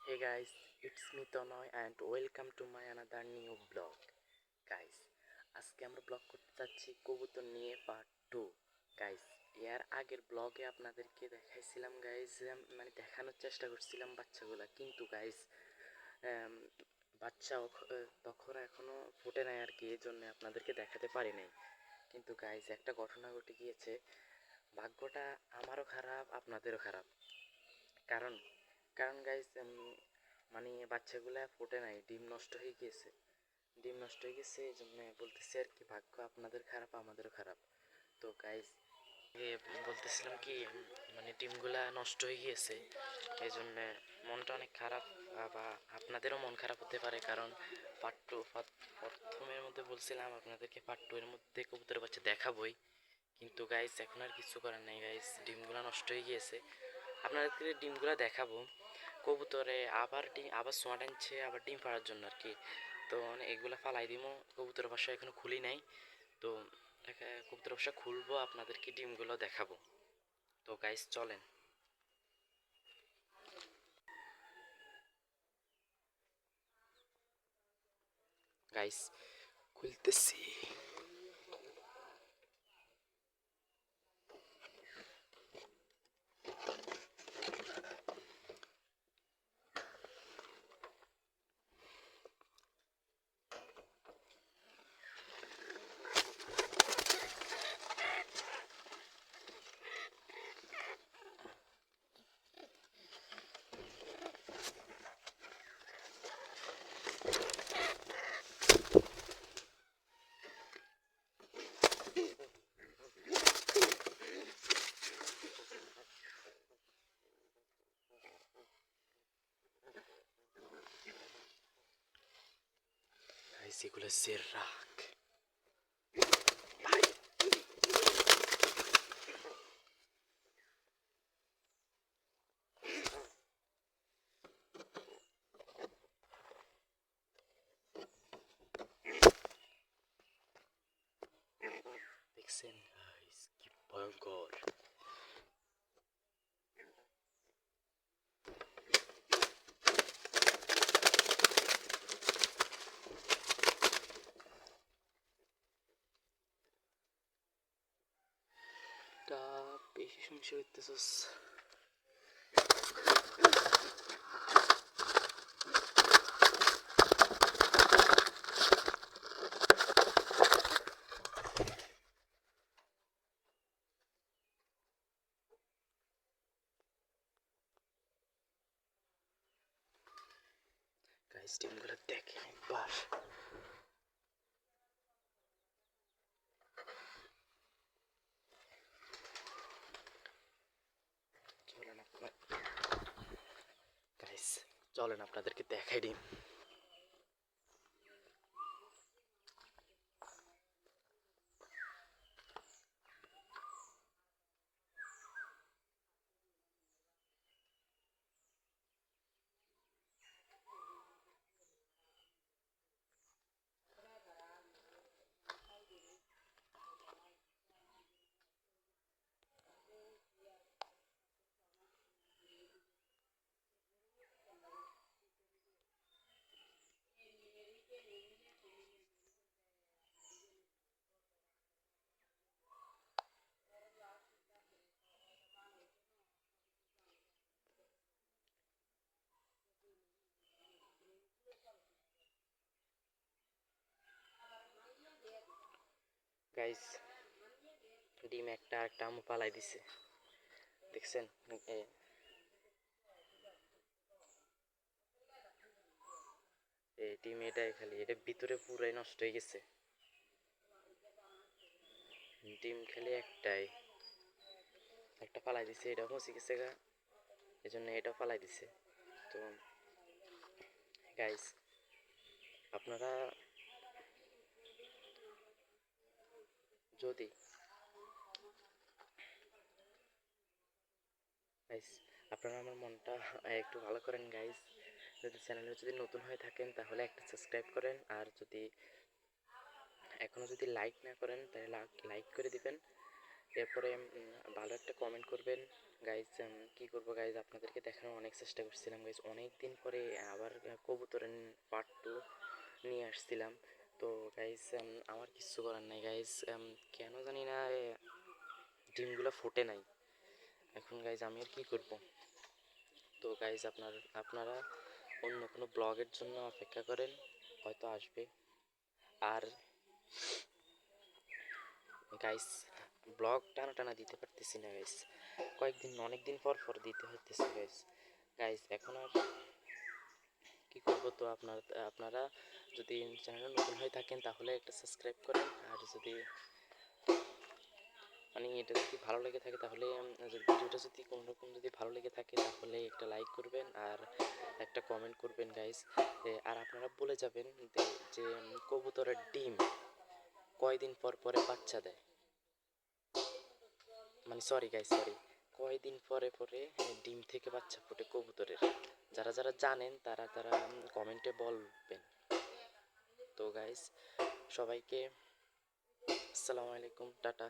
Hey guys, it's me Tonoy and welcome to my another new vlog. Guys, আজকে আমরা blog করতে যাচ্ছি কবুতর নিয়ে পার্ট 2। গাইস, এর আগের ব্লগে আপনাদেরকে দেখাইছিলাম গাইস, মানে দেখানোর চেষ্টা করছিলাম বাচ্চাগুলা, কিন্তু গাইস বাচ্চা তখন এখনো ফুটে নাই আর কি, এই জন্য আপনাদেরকে দেখাতে পারি নাই। কিন্তু গাইস একটা ঘটনা ঘটে গিয়েছে, ভাগ্যটা আমারও খারাপ আপনাদেরও খারাপ। কারণ কারণ গাইস মানে বাচ্চাগুলা ফুটে নাই, ডিম নষ্ট হয়ে গিয়েছে। এই জন্য বলতেছি আর কি, ভাগ্য আপনাদের খারাপ আমাদেরও খারাপ। তো গাইস বলতেছিলাম কি, মানে ডিমগুলা নষ্ট হয়ে গিয়েছে, এই জন্য মনটা অনেক খারাপ। বা আপনাদেরও মন খারাপ হতে পারে, কারণ পার্ট টু প্রথমের মধ্যে বলছিলাম আপনাদেরকে পার্ট টু এর মধ্যে কবুতরের বাচ্চা দেখাবই, কিন্তু গাইস এখন আর কিছু করার নেই গাইস, ডিমগুলা নষ্ট হয়ে গিয়েছে। আপনাদেরকে ডিমগুলা দেখাবো, কবুতরে আবার সোয়া টানছে, আবার ডিম পাড়ার জন্য আর কি। তো এগুলা ফালাই দিব, কবুতরের বাসা এখনো খুলি নাই। তো কবুতরের বাসা খুলবো, আপনাদেরকে ডিমগুলো দেখাবো। তো গাইস চলেন। গাইস খুলতেছি। গাইস এগুলো সেরাক ভাই। দেখছেন গাইস কি ভয়ঙ্কর। তা বেশি সমস্যা হইতেছস। গাইস ডিমগুলো দেখেন একবার। চলেন আপনার গাইস, চলেন আপনাদেরকে দেখাই ডিম। গাইস ডিম একটা আরেকটা আমু পালাই দিছে, দেখছেন? এই ডিম এটাই, খালি এটা ভিতরে পুরাই নষ্ট হয়ে গেছে। ডিম খালি একটাই, একটা পালাই দিছে, এটা পচে গেছে গা, এই জন্য এটা পালাই দিছে। তো গাইস আপনারা যদি গাইস আপনারা আমার মনটা একটু ভালো করেন গাইস। যদি চ্যানেলে যদি নতুন হয়ে থাকেন তাহলে একটা সাবস্ক্রাইব করেন, আর যদি এখনো যদি লাইক না করেন তাহলে লাইক করে দিবেন। এরপরে ভালো একটা কমেন্ট করবেন গাইজ। কি করবো গাইজ, আপনাদেরকে দেখানোর অনেক চেষ্টা করছিলাম গাইজ, অনেক দিন পরে আবার কবুতরের পার্ট 2 নিয়ে আসছিলাম। তো গাইজ আমার কিচ্ছু করার নাই গাইজ, কেন জানি না ডিমগুলো ফোটে নাই। এখন গাইজ আমি আর কি করব। তো গাইজ আপনারা অন্য কোনো ব্লগের জন্য অপেক্ষা করেন, হয়তো আসবে। আর গাইস ব্লগ টানা টানা দিতে পারতেছি না গাইস, কয়েকদিন অনেক দিন পর পর দিতে হতেছে গাইস। গাইস এখন আর কি করব, তো আপনারা যদি চ্যানেলে নতুন হয়ে থাকেন তাহলে একটা সাবস্ক্রাইব করেন, আর যদি মানে এটা যদি ভালো লেগে থাকে তাহলে ভিডিওটা যদি কোনো রকম যদি ভালো লেগে থাকে তাহলে একটা লাইক করবেন আর একটা কমেন্ট করবেন গাইস। আর আপনারা বলে যাবেন যে কবুতরের ডিম কয়দিন পর পরে বাচ্চা দেয়, মানে সরি গাইস সরি, কয়দিন পরে পরে ডিম থেকে বাচ্চা ফোটে কবুতরের। যারা যারা জানেন তারা তারা কমেন্টে বলবেন। তো গাইস সবাইকে আসসালামু আলাইকুম, টাটা।